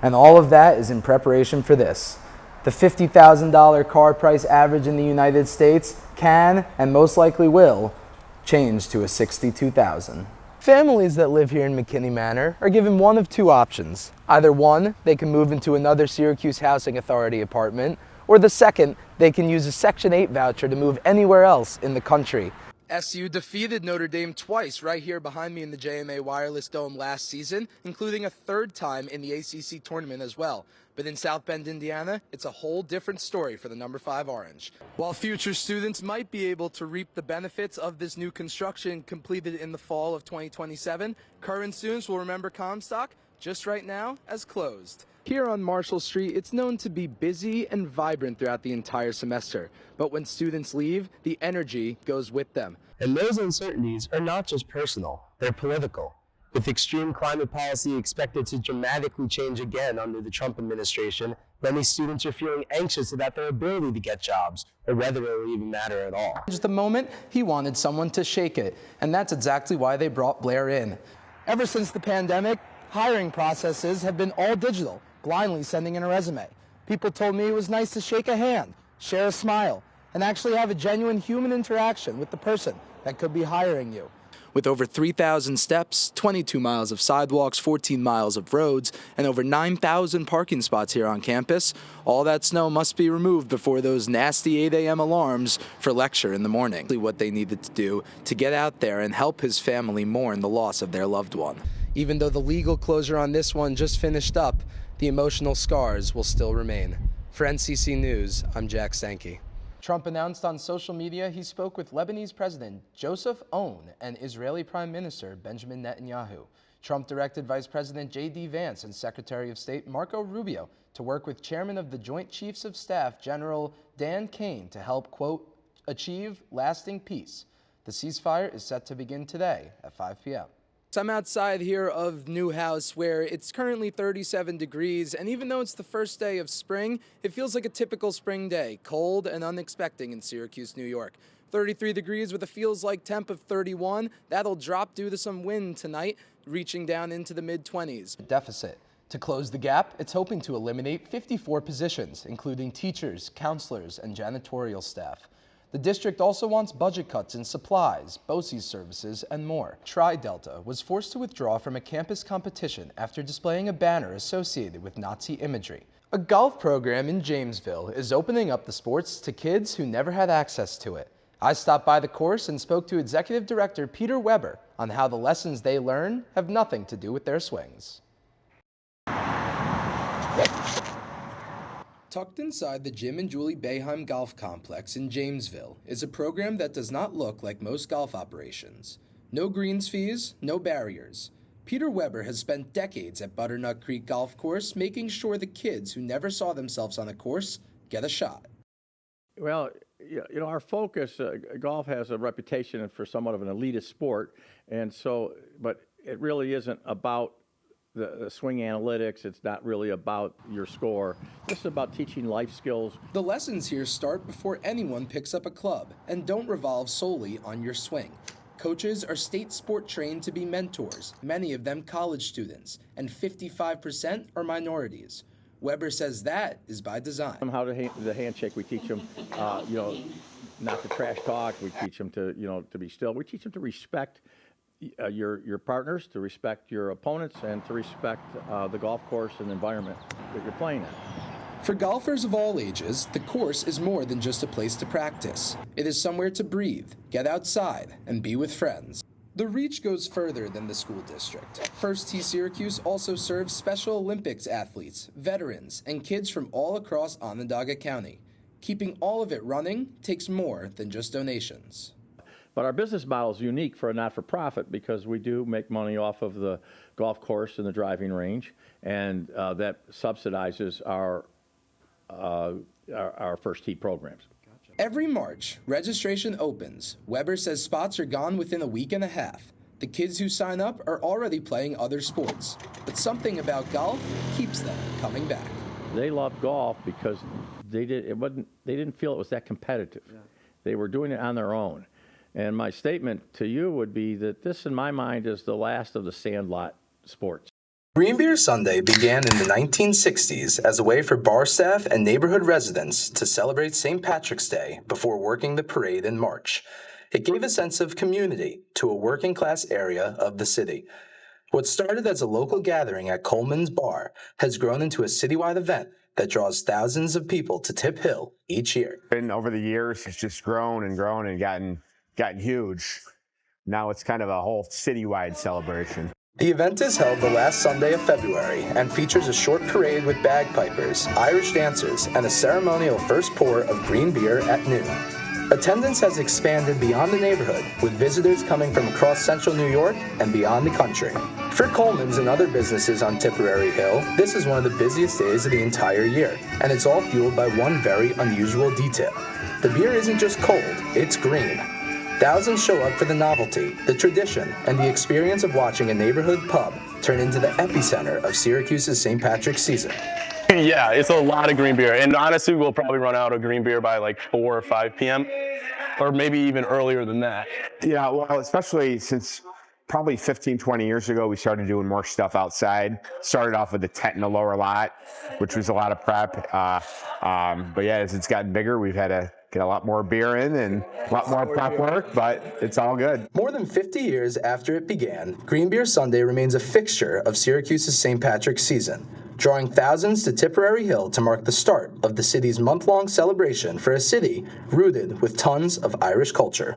And all of that is in preparation for this. The $50,000 car price average in the United States can, and most likely will, change to a $62,000. Families that live here in McKinney Manor are given one of two options. Either one, they can move into another Syracuse Housing Authority apartment, or the second, they can use a Section 8 voucher to move anywhere else in the country. SU defeated Notre Dame twice right here behind me in the JMA Wireless Dome last season, including a third time in the ACC tournament as well. But in South Bend, Indiana, it's a whole different story for the number 5 Orange. While future students might be able to reap the benefits of this new construction completed in the fall of 2027, current students will remember Comstock just right now as closed. Here on Marshall Street, it's known to be busy and vibrant throughout the entire semester. But when students leave, the energy goes with them. And those uncertainties are not just personal, they're political. With extreme climate policy expected to dramatically change again under the Trump administration, many students are feeling anxious about their ability to get jobs, or whether it will even matter at all. Just the moment, he wanted someone to shake it, and that's exactly why they brought Blair in. Ever since the pandemic, hiring processes have been all digital, blindly sending in a resume. People told me it was nice to shake a hand, share a smile, and actually have a genuine human interaction with the person that could be hiring you. With over 3,000 steps, 22 miles of sidewalks, 14 miles of roads, and over 9,000 parking spots here on campus, all that snow must be removed before those nasty 8 a.m. alarms for lecture in the morning. What they needed to do to get out there and help his family mourn the loss of their loved one. Even though the legal closure on this one just finished up, the emotional scars will still remain. For NCC News, I'm Jack Stankey. Trump announced on social media he spoke with Lebanese President Joseph Aoun and Israeli Prime Minister Benjamin Netanyahu. Trump directed Vice President J.D. Vance and Secretary of State Marco Rubio to work with Chairman of the Joint Chiefs of Staff General Dan Kane to help, quote, achieve lasting peace. The ceasefire is set to begin today at 5 p.m. So I'm outside here of Newhouse, where it's currently 37 degrees, and even though it's the first day of spring, it feels like a typical spring day, cold and unexpected in Syracuse, New York. 33 degrees with a feels-like temp of 31. That'll drop due to some wind tonight, reaching down into the mid-20s. Deficit. To close the gap, it's hoping to eliminate 54 positions, including teachers, counselors, and janitorial staff. The district also wants budget cuts in supplies, BOCES services, and more. Tri-Delta was forced to withdraw from a campus competition after displaying a banner associated with Nazi imagery. A golf program in Jamesville is opening up the sports to kids who never had access to it. I stopped by the course and spoke to Executive Director Peter Weber on how the lessons they learn have nothing to do with their swings. Tucked inside the Jim and Julie Boeheim Golf Complex in Jamesville is a program that does not look like most golf operations. No greens fees, no barriers. Peter Weber has spent decades at Butternut Creek Golf Course making sure the kids who never saw themselves on a course get a shot. Well, you know, our focus, golf has a reputation for somewhat of an elitist sport, and so, but it really isn't about the swing analytics. It's not really about your score. This is about teaching life skills. The lessons here start before anyone picks up a club and don't revolve solely on your swing. Coaches are state sport trained to be mentors, many of them college students, and 55% are minorities. Weber says that is by design. How to the handshake, we teach them, you know, not to trash talk. We teach them to, you know, to be still. We teach them to respect your partners, to respect your opponents, and to respect the golf course and the environment that you're playing in. For golfers of all ages, the course is more than just a place to practice. It is somewhere to breathe, get outside, and be with friends. The reach goes further than the school district. First Tee Syracuse also serves Special Olympics athletes, veterans, and kids from all across Onondaga County. Keeping all of it running takes more than just donations. But our business model is unique for a not-for-profit because we do make money off of the golf course and the driving range, and that subsidizes our First Tee programs. Every March, registration opens. Weber says spots are gone within a week and a half. The kids who sign up are already playing other sports, but something about golf keeps them coming back. They love golf because they didn't feel it was that competitive. Yeah. They were doing it on their own. And my statement to you would be that this, in my mind, is the last of the sandlot sports. Green Beer Sunday began in the 1960s as a way for bar staff and neighborhood residents to celebrate St. Patrick's Day before working the parade in March. It gave a sense of community to a working class area of the city. What started as a local gathering at Coleman's Bar has grown into a citywide event that draws thousands of people to Tip Hill each year. And over the years, it's just grown and grown and gotten huge. Now it's kind of a whole citywide celebration. The event is held the last Sunday of February and features a short parade with bagpipers, Irish dancers, and a ceremonial first pour of green beer at noon. Attendance has expanded beyond the neighborhood, with visitors coming from across central New York and beyond the country. For Coleman's and other businesses on Tipperary Hill, this is one of the busiest days of the entire year, and it's all fueled by one very unusual detail. The beer isn't just cold, it's green. Thousands show up for the novelty, the tradition, and the experience of watching a neighborhood pub turn into the epicenter of Syracuse's St. Patrick's season. Yeah, it's a lot of green beer. And honestly, we'll probably run out of green beer by like 4 or 5 p.m. or maybe even earlier than that. Yeah, well, especially since probably 15, 20 years ago, we started doing more stuff outside. Started off with a tent in the lower lot, which was a lot of prep. But yeah, as it's gotten bigger, we've had to get a lot more beer in and a lot more prep work, but it's all good. More than 50 years after it began, Green Beer Sunday remains a fixture of Syracuse's St. Patrick's season, drawing thousands to Tipperary Hill to mark the start of the city's month-long celebration for a city rooted with tons of Irish culture.